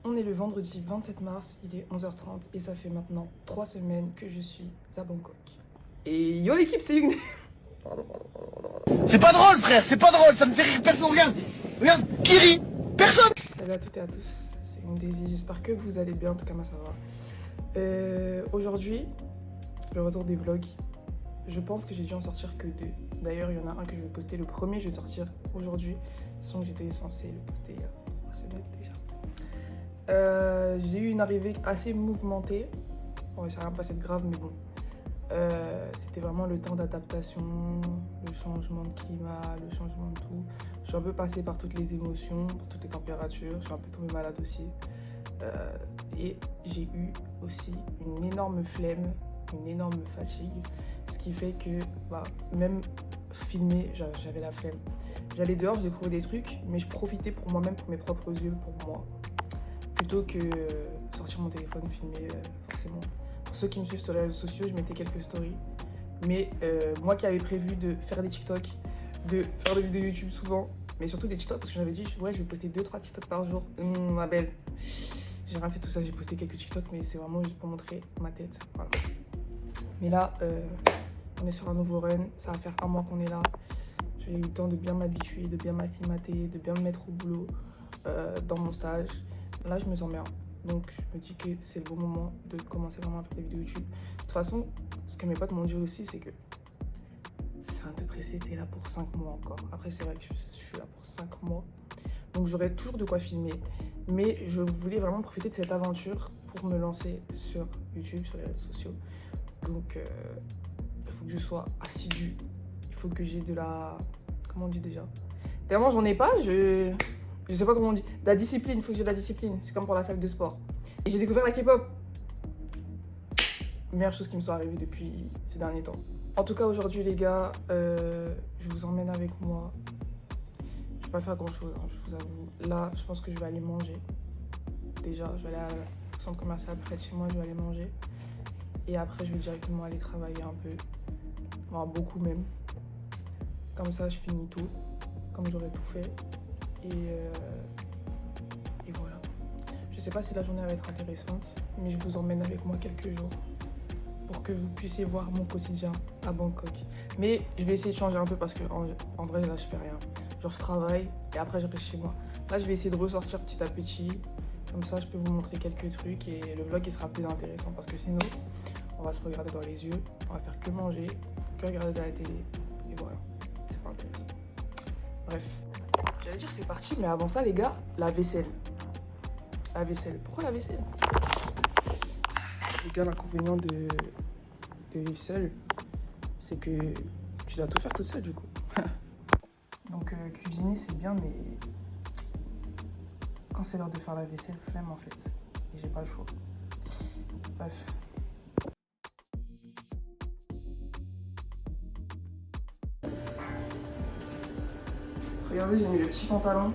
On est le vendredi 27 mars, il est 11h30 et ça fait maintenant 3 semaines que je suis à Bangkok. Et yo l'équipe, c'est Hugues. C'est pas drôle frère, c'est pas drôle, ça me fait rire personne, regarde, qui rit? Personne. Salut à toutes et à tous, c'est Hugues Daisy, j'espère que vous allez bien, en tout cas moi ça va. Aujourd'hui, le retour des vlogs, je pense que j'ai dû en sortir que 2. D'ailleurs il y en a un que je vais poster, le premier je vais le sortir aujourd'hui, sachant que j'étais censée le poster il y a 3 semaines déjà. J'ai eu une arrivée assez mouvementée, bon il s'est rien passé de grave mais bon. C'était vraiment le temps d'adaptation, le changement de climat, le changement de tout. Je suis un peu passée par toutes les émotions, par toutes les températures, je suis un peu tombée malade aussi. Et j'ai eu aussi une énorme flemme, une énorme fatigue, ce qui fait que même filmer, j'avais la flemme. J'allais dehors, je découvrais des trucs, mais je profitais pour moi-même, pour mes propres yeux, pour moi, plutôt que sortir mon téléphone, filmer forcément. Pour ceux qui me suivent sur les réseaux sociaux, je mettais quelques stories. Mais moi qui avais prévu de faire des TikTok, de faire des vidéos YouTube souvent, mais surtout des TikTok parce que j'avais dit ouais je vais poster 2-3 TikTok par jour. Ma belle. J'ai rien fait tout ça, j'ai posté quelques TikTok mais c'est vraiment juste pour montrer ma tête. Voilà. Mais là, on est sur un nouveau run, ça va faire 1 mois qu'on est là. J'ai eu le temps de bien m'habituer, de bien m'acclimater, de bien me mettre au boulot dans mon stage. Là je me sens bien. Donc je me dis que c'est le bon moment de commencer vraiment à faire des vidéos YouTube. De toute façon, ce que mes potes m'ont dit aussi, c'est que c'est un peu pressé, t'es là pour 5 mois encore. Après c'est vrai que je suis là pour 5 mois. Donc j'aurai toujours de quoi filmer. Mais je voulais vraiment profiter de cette aventure pour me lancer sur YouTube, sur les réseaux sociaux. Donc il faut que je sois assidue. Il faut que j'ai de la... Comment on dit déjà? Tellement j'en ai pas, je sais pas comment on dit, de la discipline, il faut que j'ai de la discipline, c'est comme pour la salle de sport. Et j'ai découvert la K-pop. Meilleure chose qui me soit arrivée depuis ces derniers temps. En tout cas aujourd'hui les gars, je vous emmène avec moi. Je vais pas faire grand chose, hein, je vous avoue. Là, je pense que je vais aller manger. Déjà, je vais aller au centre commercial près de chez moi, je vais aller manger. Et après, je vais directement aller travailler un peu. Enfin, beaucoup même. Comme ça, je finis tout. Comme j'aurai tout fait. Et voilà. Je sais pas si la journée va être intéressante, mais je vous emmène avec moi quelques jours pour que vous puissiez voir mon quotidien à Bangkok. Mais je vais essayer de changer un peu parce que en vrai là je fais rien. Genre je travaille et après je reste chez moi. Là je vais essayer de ressortir petit à petit. Comme ça je peux vous montrer quelques trucs et le vlog il sera plus intéressant parce que sinon on va se regarder dans les yeux, on va faire que manger, que regarder de la télé et voilà. C'est pas intéressant. Bref. J'allais dire c'est parti, mais avant ça les gars, la vaisselle. La vaisselle. Pourquoi la vaisselle? Les gars, l'inconvénient de vivre seul, c'est que tu dois tout faire tout seul du coup. Donc cuisiner c'est bien, mais quand c'est l'heure de faire la vaisselle, flemme en fait. Et j'ai pas le choix. Bref. Regardez, j'ai mis le petit pantalon.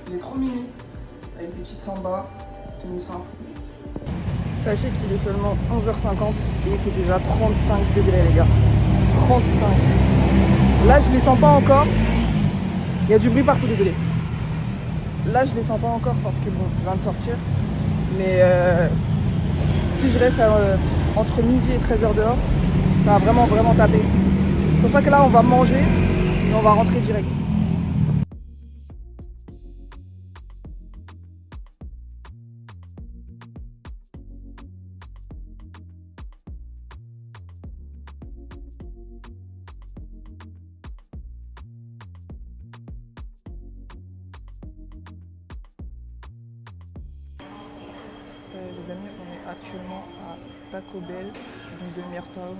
Il est trop mignon. Avec des petites sambas, tenue simple. Sachez qu'il est seulement 11h50 et il fait déjà 35 degrés les gars. 35. Là je les sens pas encore. Il y a du bruit partout, désolé. Là je les sens pas encore parce que bon, je viens de sortir. Mais si je reste entre midi et 13h dehors, ça va vraiment taper. C'est pour ça que là on va manger et on va rentrer direct. Les amis, on est actuellement à Taco Bell, donc de Meertown,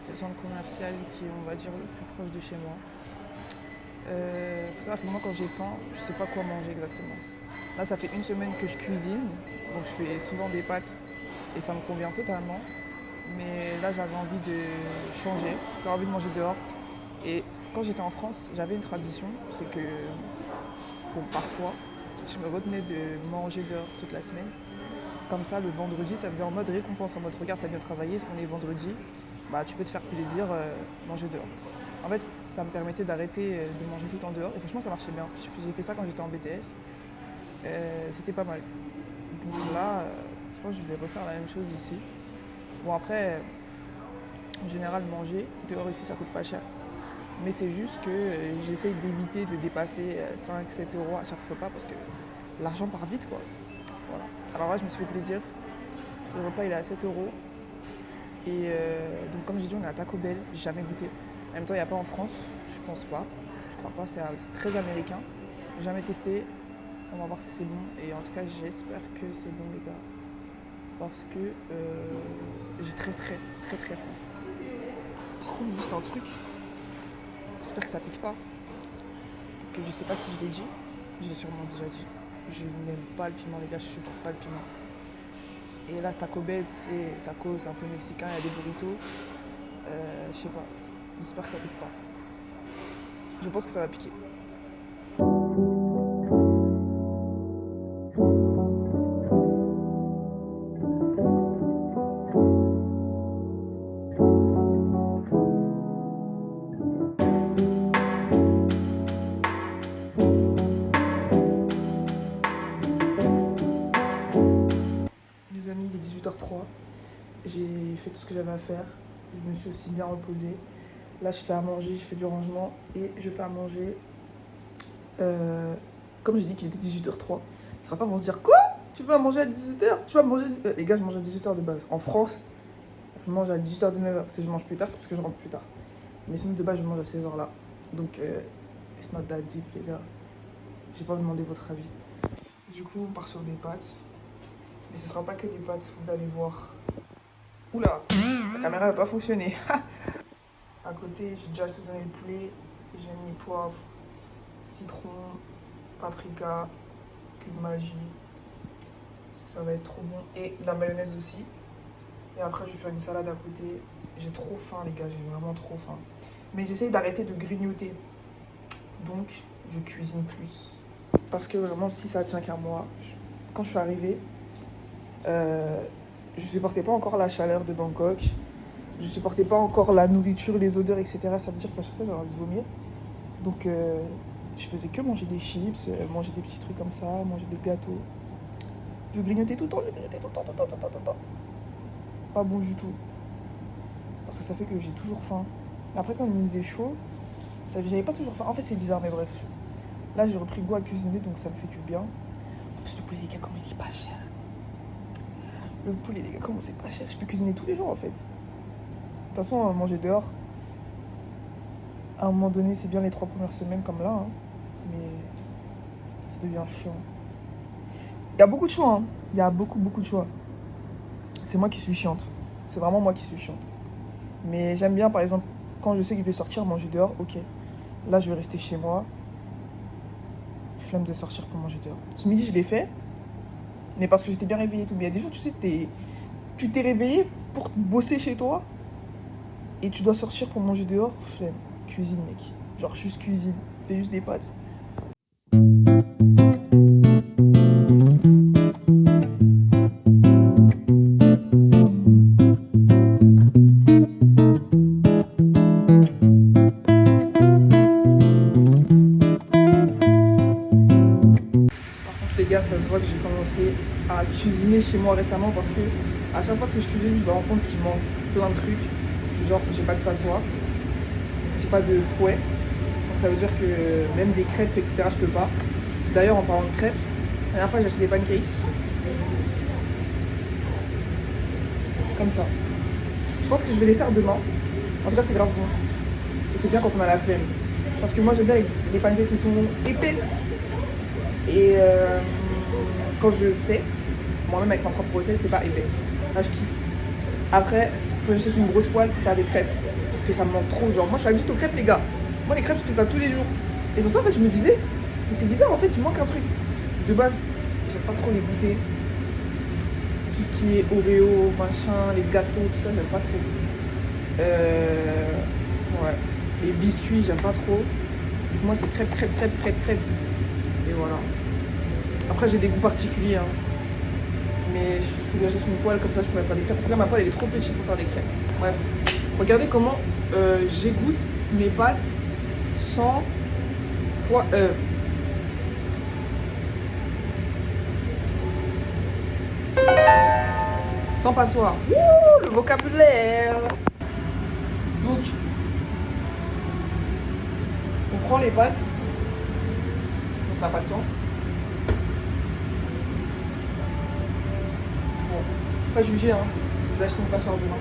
le centre commercial qui est, on va dire, le plus proche de chez moi. Faut savoir que moi, quand j'ai faim, je sais pas quoi manger exactement. Là, ça fait 1 semaine que je cuisine, donc je fais souvent des pâtes et ça me convient totalement. Mais là, j'avais envie de changer, j'avais envie de manger dehors. Et quand j'étais en France, j'avais une tradition, c'est que, bon, parfois, je me retenais de manger dehors toute la semaine. Comme ça, le vendredi, ça faisait en mode récompense, en mode regarde, t'as bien travaillé, on est vendredi, bah tu peux te faire plaisir, manger dehors. En fait, ça me permettait d'arrêter de manger tout le temps dehors et franchement, ça marchait bien. J'ai fait ça quand j'étais en BTS C'était pas mal. Donc là, je pense que je vais refaire la même chose ici. Bon après, en général, manger dehors ici, ça coûte pas cher. Mais c'est juste que j'essaye d'éviter de dépasser 5-7 euros à chaque repas parce que l'argent part vite quoi. Voilà. Alors là, je me suis fait plaisir. Le repas il est à 7 euros. Et donc comme j'ai dit, on est à Taco Bell, j'ai jamais goûté. En même temps, il n'y a pas en France, je pense pas. Je crois pas, c'est très américain. J'ai jamais testé. On va voir si c'est bon. Et en tout cas, j'espère que c'est bon les gars. Parce que j'ai très faim. Par contre, juste un truc. J'espère que ça pique pas. Parce que je sais pas si je l'ai dit. Je l'ai sûrement déjà dit. Je n'aime pas le piment les gars, je supporte pas le piment. Et là, Taco Bell, tu sais, taco c'est un peu mexicain, il y a des burritos. Je sais pas. J'espère que ça pique pas. Je pense que ça va piquer. Les amis, il est 18h03. J'ai fait tout ce que j'avais à faire. Je me suis aussi bien reposée. Là, je fais à manger, je fais du rangement et je fais à manger. Comme j'ai dit qu'il était 18h03, certains vont se dire quoi? Tu vas manger à 18h? Tu vas manger à 18h? Les gars, je mange à 18h de base. En France, je mange à 18h-19h. Si je mange plus tard, c'est parce que je rentre plus tard. Mais sinon, de base, je mange à ces heures-là. Donc, it's not that deep, les gars. J'ai pas demandé votre avis. Du coup, on part sur des pâtes. Mais ce sera pas que des pâtes, vous allez voir. Oula, la caméra n'a pas fonctionné. À côté, j'ai déjà assaisonné le poulet. J'ai mis poivre, citron, paprika, cube magie. Ça va être trop bon. Et de la mayonnaise aussi. Et après, je vais faire une salade à côté. J'ai trop faim, les gars. J'ai vraiment trop faim. Mais j'essaye d'arrêter de grignoter. Donc, je cuisine plus. Parce que vraiment, si ça tient qu'à moi, quand je suis arrivée, je supportais pas encore la chaleur de Bangkok. Je supportais pas encore la nourriture, les odeurs, etc. Ça veut dire qu'à chaque fois, j'avais envie de vomir. Donc, je faisais que manger des chips, manger des petits trucs comme ça, manger des gâteaux. Je grignotais tout le temps, tout le temps. Pas bon du tout. Parce que ça fait que j'ai toujours faim. Mais après, quand il me faisait chaud, j'avais pas toujours faim. En fait, c'est bizarre, mais bref. Là, j'ai repris goût à cuisiner, donc ça me fait du bien. En plus, le poulet, les gars, comment il est pas cher. Le poulet, les gars, comment c'est pas cher. Je peux cuisiner tous les jours, en fait. De toute façon, manger dehors, à un moment donné, c'est bien les 3 premières semaines comme là, hein, mais ça devient chiant. Il y a beaucoup de choix, hein. Il y a beaucoup de choix. C'est moi qui suis chiante. C'est vraiment moi qui suis chiante. Mais j'aime bien, par exemple, quand je sais que je vais sortir manger dehors, ok. Là, je vais rester chez moi. Flemme de sortir pour manger dehors. Ce midi, je l'ai fait, mais parce que j'étais bien réveillée et tout. Mais il y a des jours, tu sais, tu t'es réveillé pour bosser chez toi et tu dois sortir pour manger dehors. Flemme. Cuisine, mec. Genre, juste cuisine. Fais juste des pâtes. Les gars, ça se voit que j'ai commencé à cuisiner chez moi récemment parce que à chaque fois que je cuisine, je me rends compte qu'il manque plein de trucs. Du genre, j'ai pas de passoire, j'ai pas de fouet. Donc ça veut dire que même des crêpes, etc., je peux pas. D'ailleurs, en parlant de crêpes, la dernière fois, j'ai acheté des pancakes. Comme ça. Je pense que je vais les faire demain. En tout cas, c'est grave bon. Et c'est bien quand on a la flemme. Parce que moi, j'aime bien les pancakes qui sont épaisses. Et quand je fais, moi-même avec ma propre recette, c'est pas épais. Là, je kiffe. Après, faut que j'achète une grosse poêle pour faire des crêpes. Parce que ça me manque trop. Genre, moi, je suis addict aux crêpes, les gars. Moi, les crêpes, je fais ça tous les jours. Et sur ça, en fait, je me disais, mais c'est bizarre, en fait, il manque un truc. De base, j'aime pas trop les goûter. Tout ce qui est Oreo, machin, les gâteaux, tout ça, j'aime pas trop. Ouais. Les biscuits, j'aime pas trop. Donc, moi, c'est crêpes. Et voilà. Après, j'ai des goûts particuliers. Hein. Mais il faut que j'achète une poêle, comme ça, je pourrais faire des crêpes. Parce que là, ma poêle, elle est trop petite pour faire des crêpes. Bref. Regardez comment j'égoutte mes pâtes sans Sans passoire. Ouh, le vocabulaire. Donc, on prend les pâtes. Je pense que ça n'a pas de sens. Bon, pas juger, hein. Je vais acheter une passoire demain.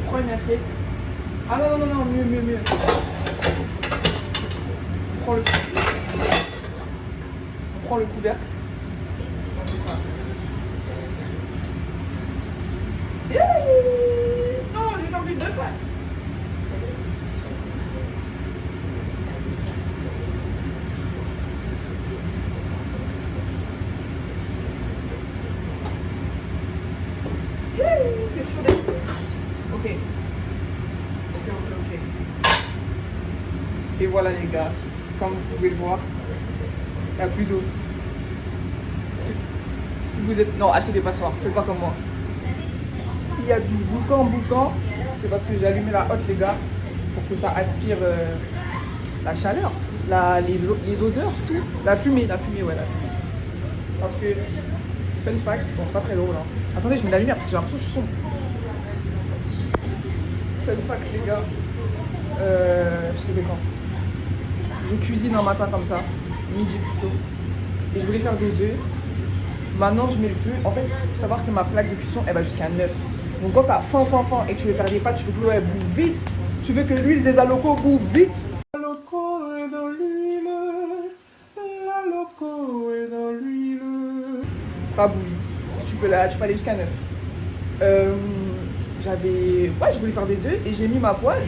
On prend une assiette. Ah non, mieux. On prend le couvercle. On fait ça. Non, j'ai perdu 2 pâtes. C'est chaud. Ok. Et voilà les gars, comme vous pouvez le voir, il n'y a plus d'eau. Si vous êtes... Non, achetez des passoires, faites pas comme moi. S'il y a du boucan, c'est parce que j'ai allumé la hotte les gars, pour que ça aspire la chaleur, les odeurs, tout. La fumée. Parce que, fun fact, bon c'est pas très drôle hein. Attendez, je mets la lumière parce que j'ai l'impression que je suis sombre. Fun fact les gars, je sais pas quand. Je cuisine un matin comme ça, midi plutôt, et je voulais faire des œufs. Maintenant je mets le feu. En fait, il faut savoir que ma plaque de cuisson elle va jusqu'à 9. Donc quand t'as faim et que tu veux faire des pâtes, tu veux que l'eau elle bouffe vite. Tu veux que l'huile des alocos bouffe vite. L'aloco est dans l'huile, l'aloco est dans l'huile. Ça bouffe vite. Parce que tu peux aller jusqu'à 9. Je voulais faire des œufs et j'ai mis ma poêle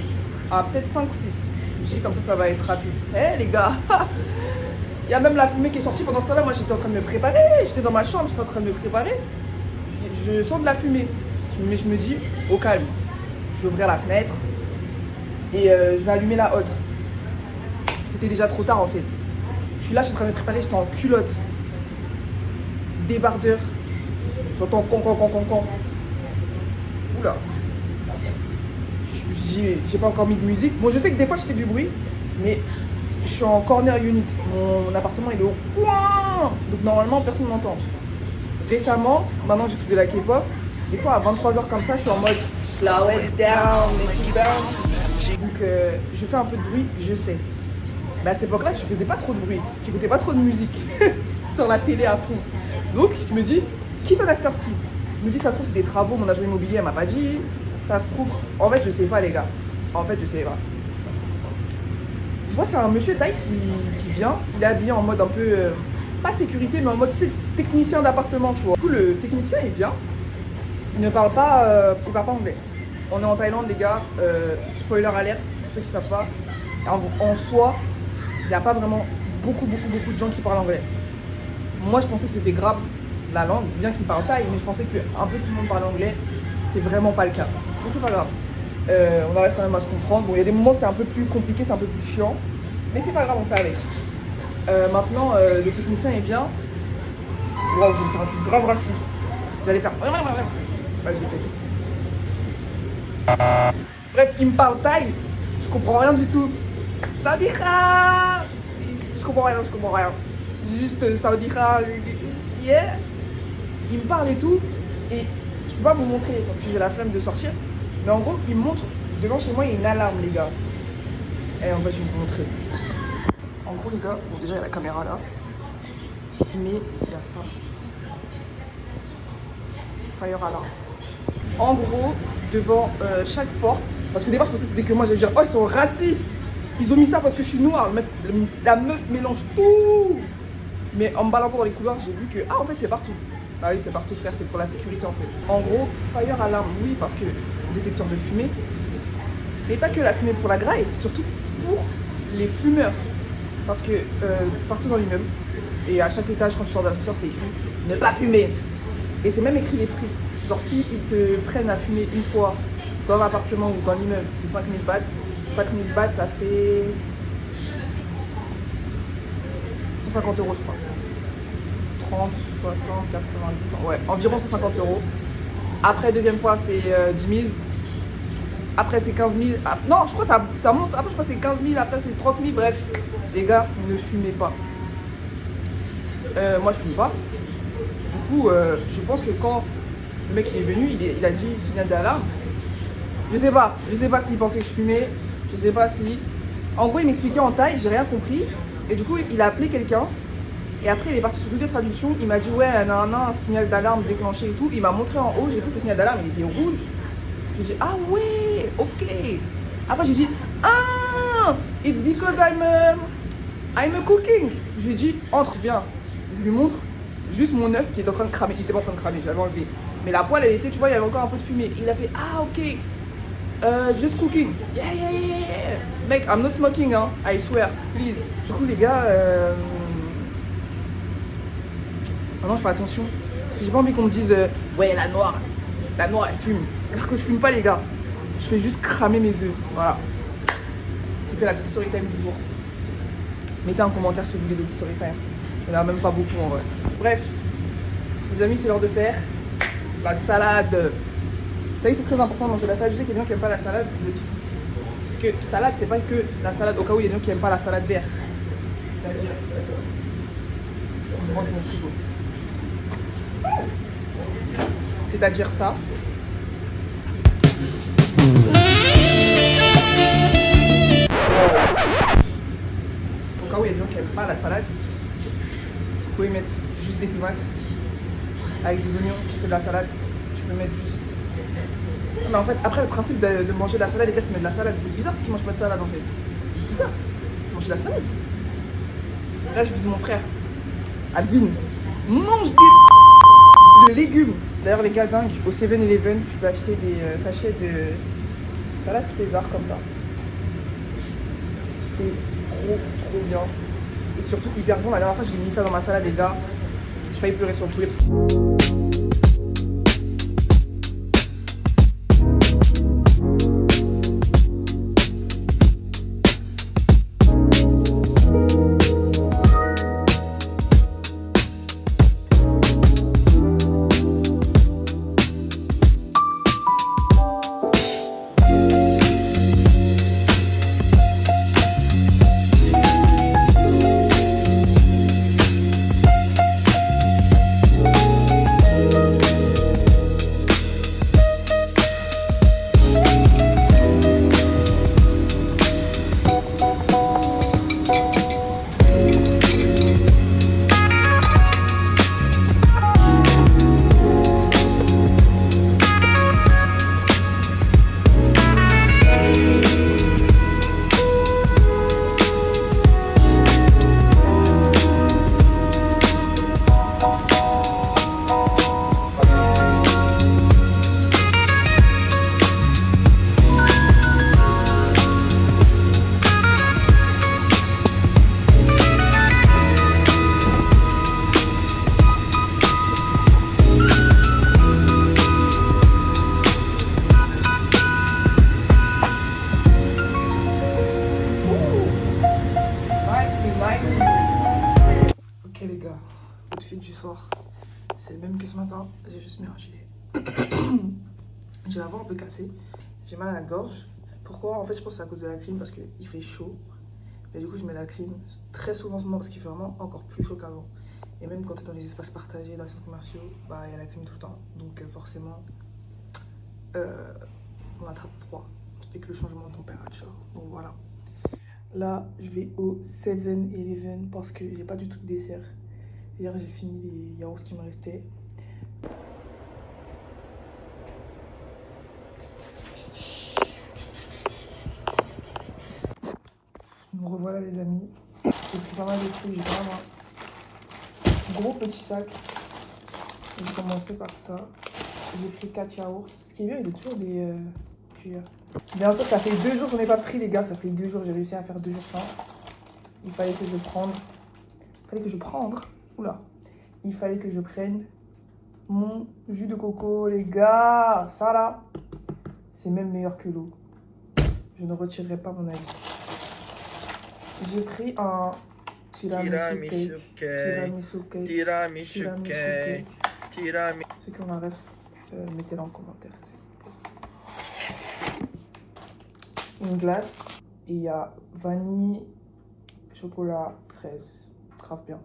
à peut-être 5 ou 6. Je me suis dit comme ça va être rapide. Les gars, il y a même la fumée qui est sortie. Pendant ce temps-là, moi j'étais en train de me préparer. J'étais dans ma chambre, j'étais en train de me préparer. Je sens de la fumée. Mais je me dis, au calme. Je vais ouvrir la fenêtre et je vais allumer la hotte. C'était déjà trop tard en fait. Je suis là, je suis en train de me préparer, j'étais en culotte. Débardeur. J'entends con. Oula. Je me suis dit, j'ai pas encore mis de musique. Bon, je sais que des fois je fais du bruit, mais je suis en corner unit. Mon appartement il est au coin. Donc normalement personne m'entend. Récemment, maintenant j'écoute de la K-pop. Des fois à 23h comme ça, je suis en mode slow it down, make it bounce. Donc je fais un peu de bruit, je sais. Mais à cette époque-là, je faisais pas trop de bruit. J'écoutais pas trop de musique sur la télé à fond. Donc je me dis, qui sonne à cette heure-ci? Je me dis, ça se trouve c'est des travaux, mon agent immobilier elle m'a pas dit. Ça se trouve, en fait je sais pas les gars. En fait je sais pas. Je vois c'est un monsieur taille qui vient. Il est habillé en mode un peu, pas sécurité, mais en mode technicien d'appartement, tu vois. Du coup le technicien il vient. Il ne parle pas anglais. On est en Thaïlande les gars, spoiler alert, pour ceux qui ne savent pas. En soi, il n'y a pas vraiment beaucoup de gens qui parlent anglais. Moi je pensais que c'était grave la langue, bien qu'ils parlent thaï, mais je pensais qu'un peu tout le monde parle anglais. C'est vraiment pas le cas. Mais c'est pas grave. On arrive quand même à se comprendre. Bon, il y a des moments c'est un peu plus compliqué, c'est un peu plus chiant. Mais c'est pas grave, on fait avec. Maintenant, le technicien il vient. Waouh, je vais me faire un truc grave raciste. J'allais faire... Ouais, bref, il me parle thaï, je comprends rien du tout. Sawadika. Je comprends rien. Juste Sawadika. Yeah. Il me parle et tout. Et je peux pas vous montrer parce que j'ai la flemme de sortir. Mais en gros, il me montre. Devant chez moi, il y a une alarme, les gars. Et en fait, je vais vous montrer. En gros, les gars, bon, déjà, il y a la caméra là. Mais il y a ça. Fire alarm. En gros, devant chaque porte, parce que des fois je pensais que c'était que moi, j'allais dire oh ils sont racistes, ils ont mis ça parce que je suis noire, la meuf mélange tout. Mais en me baladant dans les couloirs, j'ai vu que en fait c'est partout. Ah oui c'est partout frère, c'est pour la sécurité en fait. En gros, fire alarm, oui parce que détecteur de fumée, mais pas que la fumée pour la graille, c'est surtout pour les fumeurs. Parce que partout dans l'immeuble, et à chaque étage quand tu sors de l'ascenseur c'est écrit ne pas fumer. Et c'est même écrit les prix. Genre si ils te prennent à fumer une fois dans l'appartement ou dans l'immeuble, c'est 5000 bahts. 5000 bahts ça fait 150 € je crois. 30, 60, 90, 100, ouais, environ 150 €. Après deuxième fois c'est 10 000. Après c'est 15 000. Ah, non je crois que ça monte. Après je crois que c'est 15 000, après c'est 30 000, bref. Les gars, ne fumez pas. Moi je fume pas. Du coup, je pense que quand Le mec, il est venu, il a dit signal d'alarme. Je sais pas s'il pensait que je fumais. Je sais pas si... En gros, il m'expliquait en thaï, j'ai rien compris. Et du coup, il a appelé quelqu'un. Et après, il est parti sur Google Traduction. Il m'a dit, ouais, un signal d'alarme déclenché et tout. Il m'a montré en haut, j'ai vu que le signal d'alarme, il était rouge. J'ai dit, ah ouais, ok. Après, j'ai dit, ah, it's because I'm cooking. Je lui ai dit, entre, viens. Je lui montre juste mon œuf qui est en train de cramer. Il était pas en train de cramer, je l'avais enlevé. Mais la poêle, elle était, tu vois, il y avait encore un peu de fumée. Il a fait, ah, ok. Just cooking. Yeah. Mec, I'm not smoking, hein. I swear. Please. Du coup, les gars, maintenant, je fais attention. Parce que j'ai pas envie qu'on me dise, ouais, la noire, elle fume. Alors que je fume pas, les gars. Je fais juste cramer mes œufs. Voilà. C'était la petite story time du jour. Mettez un commentaire si vous voulez de story time. Il n'y en a même pas beaucoup, en vrai. Bref, les amis, c'est l'heure de faire la salade. Vous savez, c'est très important de manger la salade. Je sais qu'il y a des gens qui n'aiment pas la salade. Parce que salade, c'est pas que la salade. Au cas où il y a des gens qui n'aiment pas la salade verte. C'est-à-dire, je range mon frigo. C'est-à-dire ça. Au cas où il y a des gens qui n'aiment pas la salade, vous pouvez mettre juste des tomates avec des oignons. Tu fais de la salade. Tu peux mettre juste. Mais en fait, après, le principe de manger de la salade, les gars, c'est mettre de la salade. C'est bizarre ceux qui mangent pas de salade en fait. C'est bizarre. Manger de la salade. Là, je vis mon frère. Alvin, mange de légumes. D'ailleurs, les gars, dingue, au 7-Eleven, tu peux acheter des sachets de salade César comme ça. C'est trop bien. Et surtout hyper bon. La dernière fois, j'ai mis ça dans ma salade, les gars. J'ai failli pleurer sur le poulet parce que... Ok les gars, outfit du soir, c'est le même que ce matin, j'ai juste mis un gilet. J'ai la voix un peu cassée, j'ai mal à la gorge. Pourquoi? En fait je pense que c'est à cause de la clim parce qu'il fait chaud. Mais du coup je mets la clim très souvent en ce moment parce qu'il fait vraiment encore plus chaud qu'avant. Et même quand tu es dans les espaces partagés, dans les centres commerciaux, bah il y a la clim tout le temps. Donc forcément, on attrape froid avec le changement de température. Donc voilà. Là, je vais au 7-Eleven parce que j'ai pas du tout de dessert. Hier, j'ai fini les yaourts qui me restaient. Nous revoilà les amis. J'ai pris pas mal de trucs, j'ai vraiment un gros petit sac. J'ai commencé par ça. J'ai pris 4 yaourts. Ce qui est bien, il y a toujours des cuillères. Bien sûr, ça fait 2 jours que je n'ai pas pris les gars. Ça fait 2 jours, j'ai réussi à faire 2 jours sans. Il fallait que je prenne mon jus de coco, les gars. Ça là, c'est même meilleur que l'eau. Je ne retirerai pas mon avis. J'ai pris un tiramisu cake. Ceux qui ont la ref, mettez-la en commentaire. Une glace et il y a vanille, chocolat, fraise. Grave bien.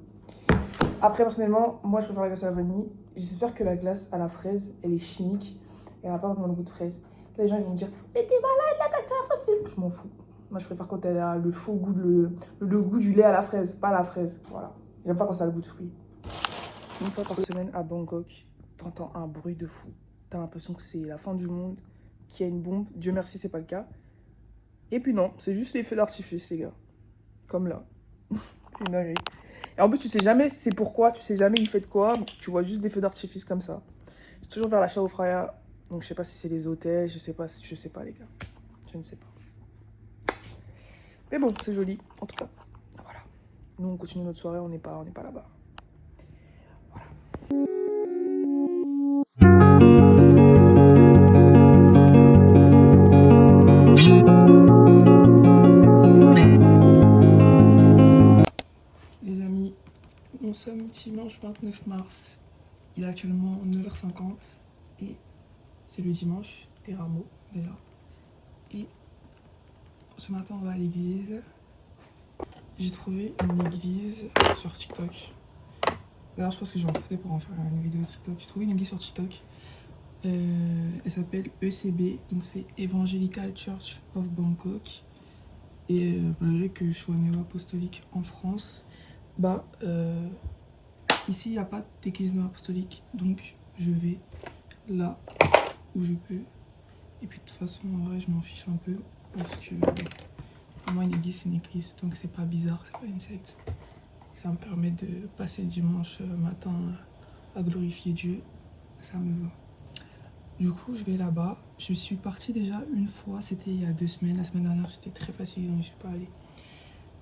Après, personnellement, moi, je préfère la glace à la vanille. J'espère que la glace à la fraise, elle est chimique. Et elle n'a pas vraiment le goût de fraise. Là, les gens, ils vont me dire, mais t'es malade, la glace à la fraise. Je m'en fous. Moi, je préfère quand elle a le faux goût, le goût du lait à la fraise, pas la fraise. Voilà. J'aime pas quand ça a le goût de fruits. Une fois par semaine à Bangkok, t'entends un bruit de fou. T'as l'impression que c'est la fin du monde, qu'il y a une bombe. Dieu merci, c'est pas le cas. Et puis non, c'est juste les feux d'artifice, les gars. Comme là. C'est une dinguerie. Et en plus, tu sais jamais c'est pourquoi, tu sais jamais il fait de quoi. Tu vois juste des feux d'artifice comme ça. C'est toujours vers la Chao Phraya. Donc je sais pas si c'est les hôtels, je sais pas les gars. Je ne sais pas. Mais bon, c'est joli, en tout cas. Voilà. Nous, on continue notre soirée, on n'est pas là-bas. Voilà. Les amis, nous sommes dimanche 29 mars. Il est actuellement 9h50 et c'est le dimanche des rameaux déjà. Et ce matin, on va à l'église. J'ai trouvé une église sur TikTok. D'ailleurs, je pense que je vais en profiter pour en faire une vidéo TikTok. J'ai trouvé une église sur TikTok. Elle s'appelle ECB, donc c'est Evangelical Church of Bangkok. Et malgré que je sois néo-apostolique en France, ici il n'y a pas d'église néo-apostolique, donc je vais là où je peux. Et puis de toute façon, en vrai, je m'en fiche un peu parce que pour moi, une église, c'est une église, donc c'est pas bizarre, c'est pas une secte. Ça me permet de passer le dimanche matin à glorifier Dieu, ça me va. Du coup, je vais là-bas. Je suis partie déjà une fois, c'était il y a 2 semaines. La semaine dernière, j'étais très fatiguée, donc je suis pas allée.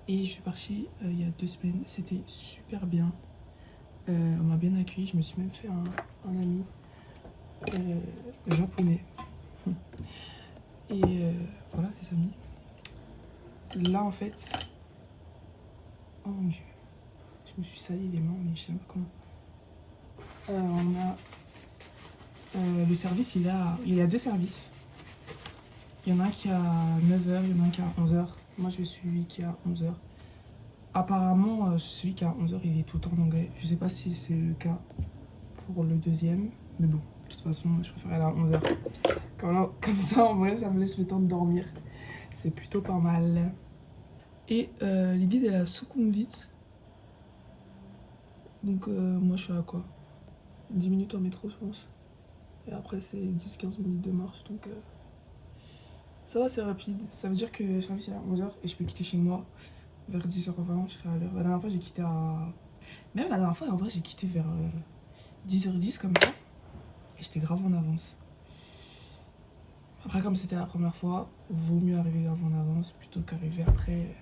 Et je suis partie il y a 2 semaines, c'était super bien. On m'a bien accueilli, je me suis même fait un ami japonais. Et voilà les amis. Là en fait, oh mon dieu, je me suis sali les mains, mais je sais pas comment. On a le service, il y a 2 services. Il y en a un qui est à 9h, il y en a un qui est à 11h. Moi je suis celui qui est à 11h. Apparemment, celui qui est à 11h, il est tout le temps en anglais. Je sais pas si c'est le cas pour le deuxième, mais bon, de toute façon, je préfère aller à 11h. Comme ça, en vrai, ça me laisse le temps de dormir. C'est plutôt pas mal. Et l'église est à Sukhumvit. Donc moi, je suis à quoi 10 minutes en métro, je pense. Et après, c'est 10-15 minutes de marche, donc ça va, c'est rapide. Ça veut dire que le service est à 11h et je peux quitter chez moi vers 10h20, je serai à l'heure. La dernière fois, j'ai quitté à... Même la dernière fois, en vrai, j'ai quitté vers 10h10 comme ça. Et j'étais grave en avance. Après, comme c'était la première fois, vaut mieux arriver grave en avance plutôt qu'arriver après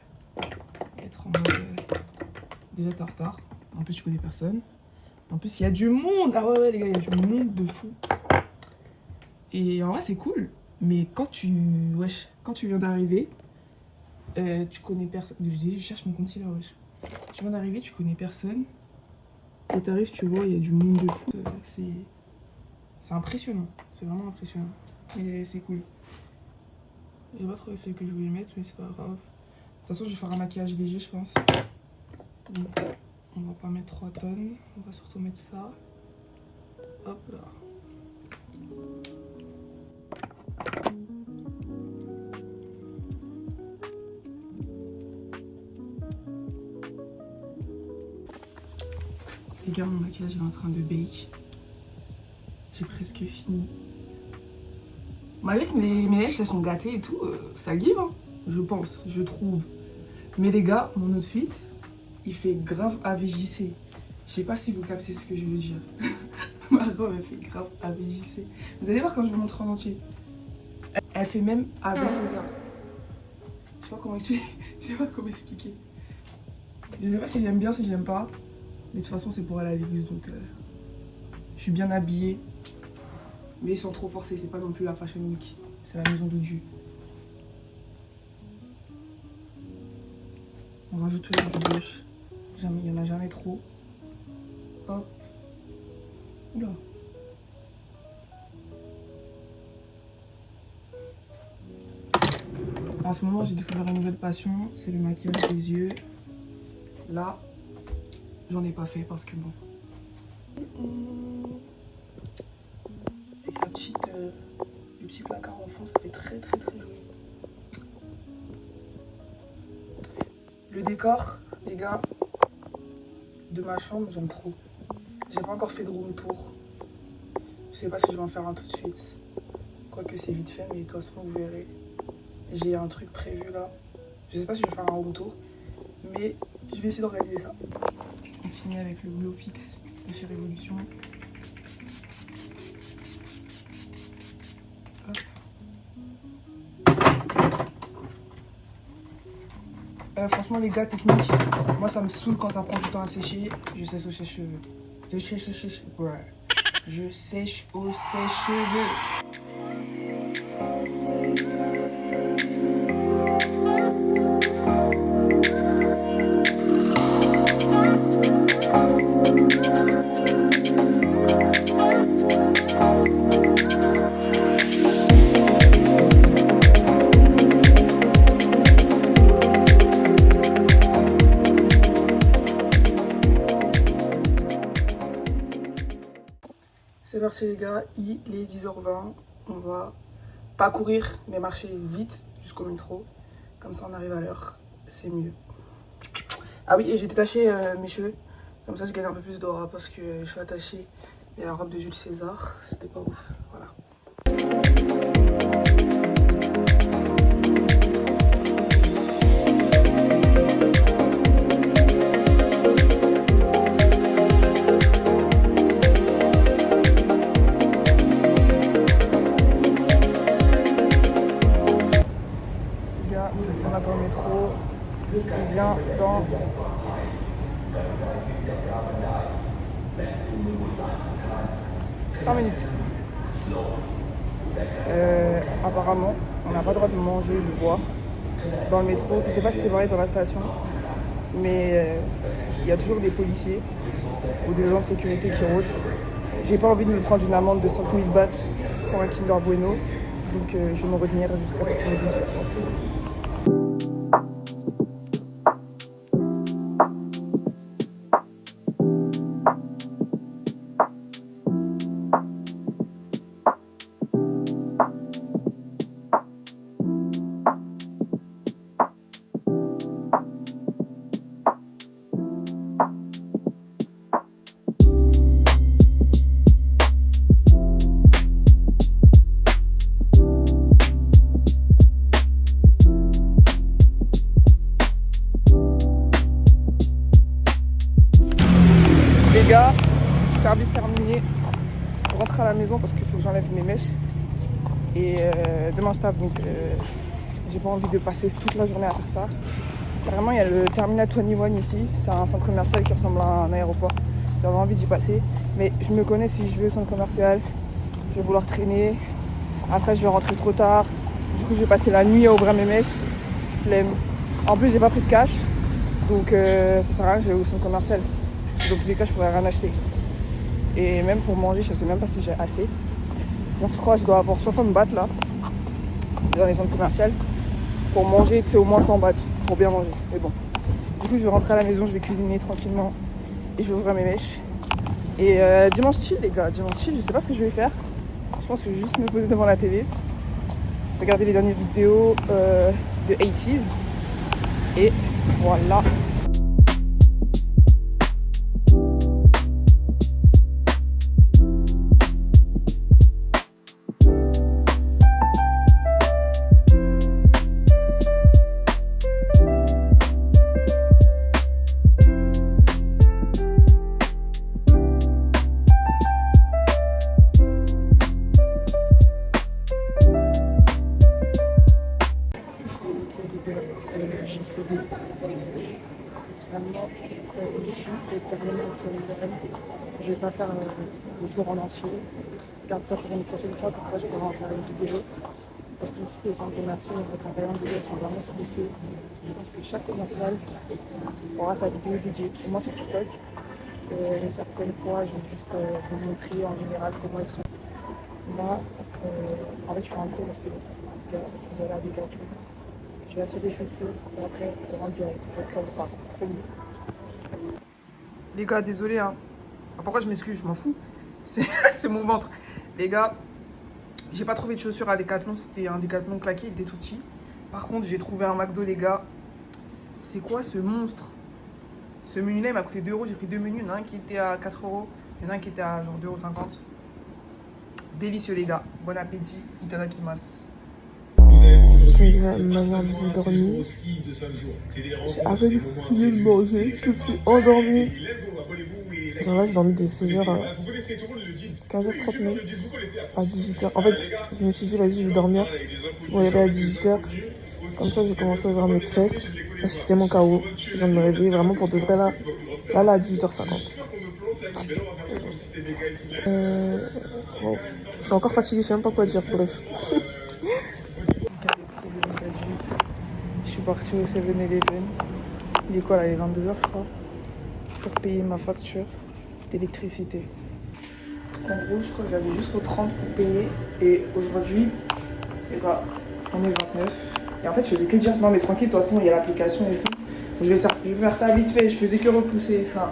être en mode... Déjà, t'es en retard. En plus, tu connais personne. En plus, il y a du monde. Ah ouais, les gars, il y a du monde de fou. Et en vrai, c'est cool. Mais quand tu viens d'arriver, tu connais personne. Je cherche mon concealer, wesh. Tu viens d'arriver, tu connais personne. Et t'arrives, tu vois, il y a du monde de fou. C'est impressionnant. C'est vraiment impressionnant. Et c'est cool. J'ai pas trouvé celui que je voulais mettre, mais c'est pas grave. De toute façon, je vais faire un maquillage léger, je pense. Donc, on va pas mettre 3 tonnes. On va surtout mettre ça. Hop là. Les gars, mon maquillage est en train de bake. J'ai presque fini. Malgré que mes lèvres elles sont gâtées et tout, ça give, hein, je pense, je trouve. Mais les gars, mon outfit, il fait grave AVJC. Je sais pas si vous captez ce que je veux dire. Ma robe, elle fait grave AVJC. Vous allez voir quand je vais montrer en entier. Elle fait même AV César. Je sais pas comment expliquer. Je sais pas comment expliquer. Je sais pas si j'aime bien, si j'aime pas. Mais de toute façon, c'est pour aller à l'église, donc je suis bien habillée. Mais sans trop forcer, c'est pas non plus la Fashion Week. C'est la maison de Dieu. On rajoute toujours du blush. Il y en a jamais trop. Hop. Oula. En ce moment, j'ai découvert une nouvelle passion. C'est le maquillage des yeux. Là, J'en ai pas fait parce que bon. Avec le petit placard en fond, ça fait très joli. Le décor, les gars, de ma chambre, j'aime trop. J'ai pas encore fait de room tour. Je sais pas si je vais en faire un tout de suite. Quoique c'est vite fait, mais de toute façon, vous verrez. J'ai un truc prévu là. Je sais pas si je vais faire un room tour, mais je vais essayer d'organiser ça. On finit avec le glow fixe de chez Révolution. Hop. Franchement les gars, technique, moi ça me saoule quand ça prend du temps à sécher. Je sèche au sèche-cheveux. Je sèche au sèche-cheveux. C'est parti les gars, il est 10h20, on va pas courir mais marcher vite jusqu'au métro, comme ça on arrive à l'heure, c'est mieux. Ah oui, et j'ai détaché mes cheveux, comme ça je gagne un peu plus d'aura parce que les cheveux attachés et la robe de Jules César, c'était pas ouf, voilà. On attend le métro, il vient dans 5 minutes. Apparemment, on n'a pas le droit de manger, de boire dans le métro. Je ne sais pas si c'est vrai dans la station, mais il y a toujours des policiers ou des gens de sécurité qui rôdent. J'ai pas envie de me prendre une amende de 5000 bahts pour un Kinder Bueno, donc je vais me retenir jusqu'à ce qu'on me dise, je pense. Les gars, service terminé, je rentre à la maison parce qu'il faut que j'enlève mes mèches et demain je tape, donc j'ai pas envie de passer toute la journée à faire ça. Carrément il y a le terminal 21 ici, c'est un centre commercial qui ressemble à un aéroport, j'avais envie d'y passer, mais je me connais, si je vais au centre commercial, je vais vouloir traîner, après je vais rentrer trop tard, du coup je vais passer la nuit à ouvrir mes mèches, flemme. En plus j'ai pas pris de cash, donc ça sert à rien que j'aille au centre commercial. Dans tous les cas, je pourrais rien acheter. Et même pour manger, je sais même pas si j'ai assez. Genre, je crois que je dois avoir 60 bahts là, dans les zones commerciales. Pour manger, c'est au moins 100 bahts pour bien manger. Mais bon. Du coup, je vais rentrer à la maison, je vais cuisiner tranquillement et je vais ouvrir mes mèches. Et dimanche chill, les gars. Dimanche chill, je sais pas ce que je vais faire. Je pense que je vais juste me poser devant la télé, regarder les dernières vidéos de 80s. Et voilà. JCB. Finalement, ici, le terminal Tourne. Je vais pas faire le tour en entier. Je garde ça pour une prochaine fois, comme ça je pourrai en faire une vidéo. Parce qu'ici, les centres commerciaux en Thaïlande sont vraiment spéciaux. Je pense que chaque commercial aura sa vidéo dédiée. Au moins sur TikTok. Certaines fois, je vais juste vous montrer en général comment ils sont. Là, en fait, je suis rentrée parce que j'avais la Decathlon. Je vais acheter des chaussures et après je rentre direct. Je ne traîne pas. Trop mieux. Les gars, désolé, hein. Enfin, pourquoi je m'excuse? Je m'en fous. C'est mon ventre. Les gars, j'ai pas trouvé de chaussures à Decathlon. C'était un Decathlon claqué, il était tout petit. Par contre, j'ai trouvé un McDo, les gars. C'est quoi ce monstre? Ce menu-là, il m'a coûté 2 euros. J'ai pris 2 menus. Il y en a un qui était à 4 euros. Il y en a un qui était à genre 2,50 €. Délicieux, les gars. Bon appétit. Itadakimasu. Maintenant que j'ai dormi, j'ai à peine fini de manger, je me suis endormie. Genre là, j'ai dormi de 16h à 15h39 à 18h. En fait, je me suis dit, vas-y, je vais dormir. Je me réveille à 18h. Comme ça, j'ai commencé à avoir mes tresses. Là, j'étais tellement KO. Je viens de me réveiller vraiment pour de vrai là à 18h50. Bon, je suis encore fatiguée, je sais même pas quoi dire, bref. Je suis partie au 7-Eleven. Il est quoi là, les 22h, je crois, pour payer ma facture d'électricité. En gros, je crois que j'avais jusqu'au 30 pour payer. Et aujourd'hui, eh ben, on est le 29. Et en fait, je faisais que dire non, mais tranquille, de toute façon, il y a l'application et tout. Donc, je vais faire ça vite fait. Je faisais que repousser. Enfin,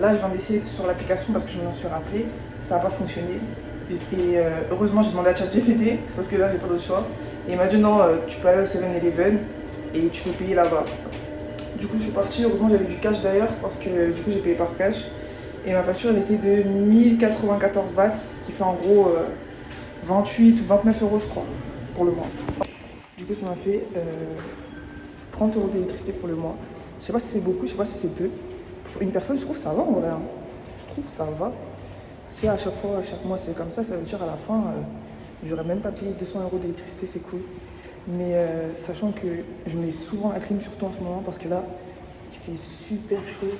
là, je viens d'essayer sur l'application parce que je m'en suis rappelé. Ça n'a pas fonctionné. Et heureusement, j'ai demandé à ChatGPT parce que là, j'ai pas d'autre choix. Et il m'a dit non, tu peux aller au 7-Eleven et tu peux payer là-bas. Du coup, je suis partie. Heureusement, j'avais du cash d'ailleurs parce que du coup, j'ai payé par cash. Et ma facture, elle était de 1094 bahts, ce qui fait en gros 28 ou 29 euros, je crois, pour le mois. Du coup, ça m'a fait 30 euros d'électricité pour le mois. Je sais pas si c'est beaucoup, je sais pas si c'est peu. Pour une personne, je trouve que ça va en vrai. Hein. Je trouve que ça va. Si à chaque fois, à chaque mois, c'est comme ça veut dire à la fin, j'aurais même pas payé 200 euros d'électricité, c'est cool. Mais sachant que je mets souvent la clim, surtout en ce moment, parce que là, il fait super chaud.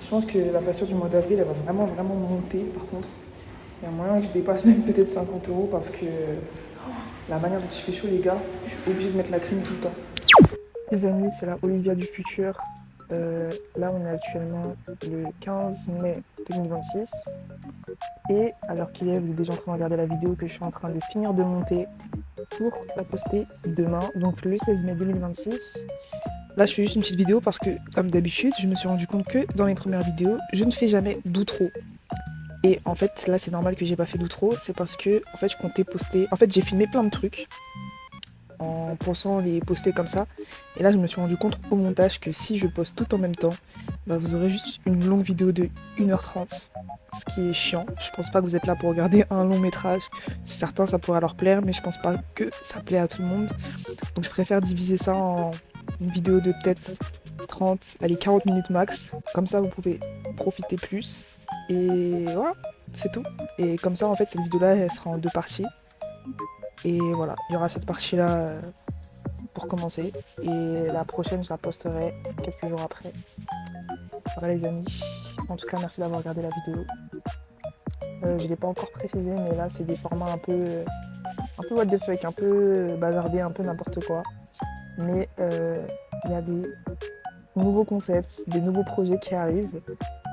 Je pense que la facture du mois d'avril, elle va vraiment, vraiment monter, par contre. Il y a moyen que je dépasse même peut-être 50 euros parce que la manière dont il fait chaud, les gars, je suis obligée de mettre la clim tout le temps. Les amis, c'est la Olivia du futur. Là, on est actuellement le 15 mai 2026. Et alors qu'il est, vous êtes déjà en train de regarder la vidéo que je suis en train de finir de monter pour la poster demain, donc le 16 mai 2026. Là, je fais juste une petite vidéo parce que, comme d'habitude, je me suis rendu compte que dans les premières vidéos, je ne fais jamais d'outro. Et en fait, là, c'est normal que j'ai pas fait d'outro, c'est parce que, en fait, je comptais poster. En fait, j'ai filmé plein de trucs en pensant les poster comme ça. Et là, je me suis rendu compte au montage que si je poste tout en même temps, bah, vous aurez juste une longue vidéo de 1h30, ce qui est chiant. Je pense pas que vous êtes là pour regarder un long métrage. Certains, ça pourrait leur plaire, mais je pense pas que ça plaît à tout le monde. Donc, je préfère diviser ça en une vidéo de peut-être 30, allez 40 minutes max. Comme ça, vous pouvez profiter plus. Et voilà, c'est tout. Et comme ça, en fait, cette vidéo-là, elle sera en 2 parties. Et voilà, il y aura cette partie-là pour commencer. Et la prochaine, je la posterai quelques jours après. Voilà les amis. En tout cas, merci d'avoir regardé la vidéo. Je ne l'ai pas encore précisé, mais là, c'est des formats un peu what the fuck, un peu bazardé, un peu n'importe quoi. Mais il y a des nouveaux concepts, des nouveaux projets qui arrivent.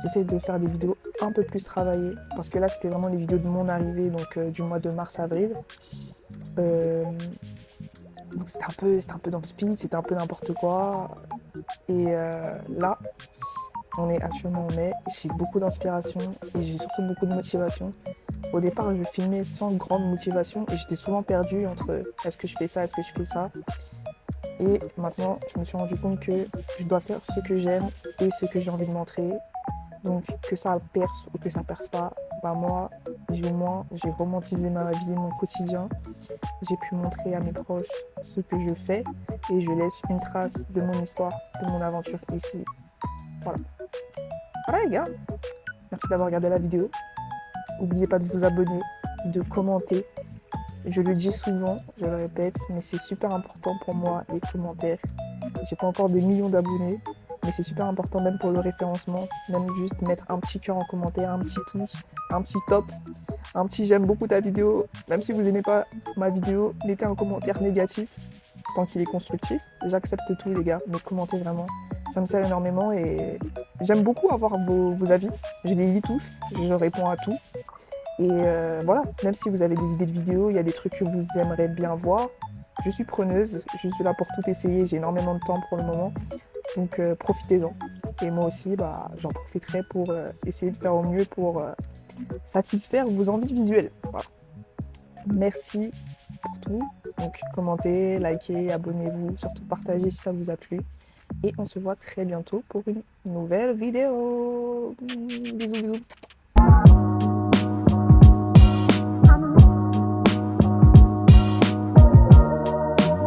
J'essaie de faire des vidéos un peu plus travaillées. Parce que là, c'était vraiment les vidéos de mon arrivée, donc du mois de mars-avril. Donc c'était un peu dans le speed, c'était un peu n'importe quoi. Et là, on est actuellement en mai, j'ai beaucoup d'inspiration et j'ai surtout beaucoup de motivation. Au départ, je filmais sans grande motivation et j'étais souvent perdue entre est-ce que je fais ça, est-ce que je fais ça. Et maintenant, je me suis rendu compte que je dois faire ce que j'aime et ce que j'ai envie de montrer. Donc que ça perce ou que ça perce pas, bah moi, j'ai romantisé ma vie, mon quotidien. J'ai pu montrer à mes proches ce que je fais et je laisse une trace de mon histoire, de mon aventure ici. Voilà. Voilà les gars, merci d'avoir regardé la vidéo. N'oubliez pas de vous abonner, de commenter. Je le dis souvent, je le répète, mais c'est super important pour moi les commentaires. J'ai pas encore des millions d'abonnés, mais c'est super important même pour le référencement. Même juste mettre un petit cœur en commentaire, un petit pouce, un petit top, un petit j'aime beaucoup ta vidéo. Même si vous n'aimez pas ma vidéo, mettez un commentaire négatif tant qu'il est constructif. J'accepte tout les gars, mais commentez vraiment. Ça me sert énormément et j'aime beaucoup avoir vos avis. Je les lis tous, je réponds à tout. Et voilà, même si vous avez des idées de vidéos, il y a des trucs que vous aimeriez bien voir, je suis preneuse, je suis là pour tout essayer, j'ai énormément de temps pour le moment, donc profitez-en. Et moi aussi, j'en profiterai pour essayer de faire au mieux pour satisfaire vos envies visuelles. Voilà. Merci pour tout. Donc commentez, likez, abonnez-vous, surtout partagez si ça vous a plu. Et on se voit très bientôt pour une nouvelle vidéo. Bisous, bisous.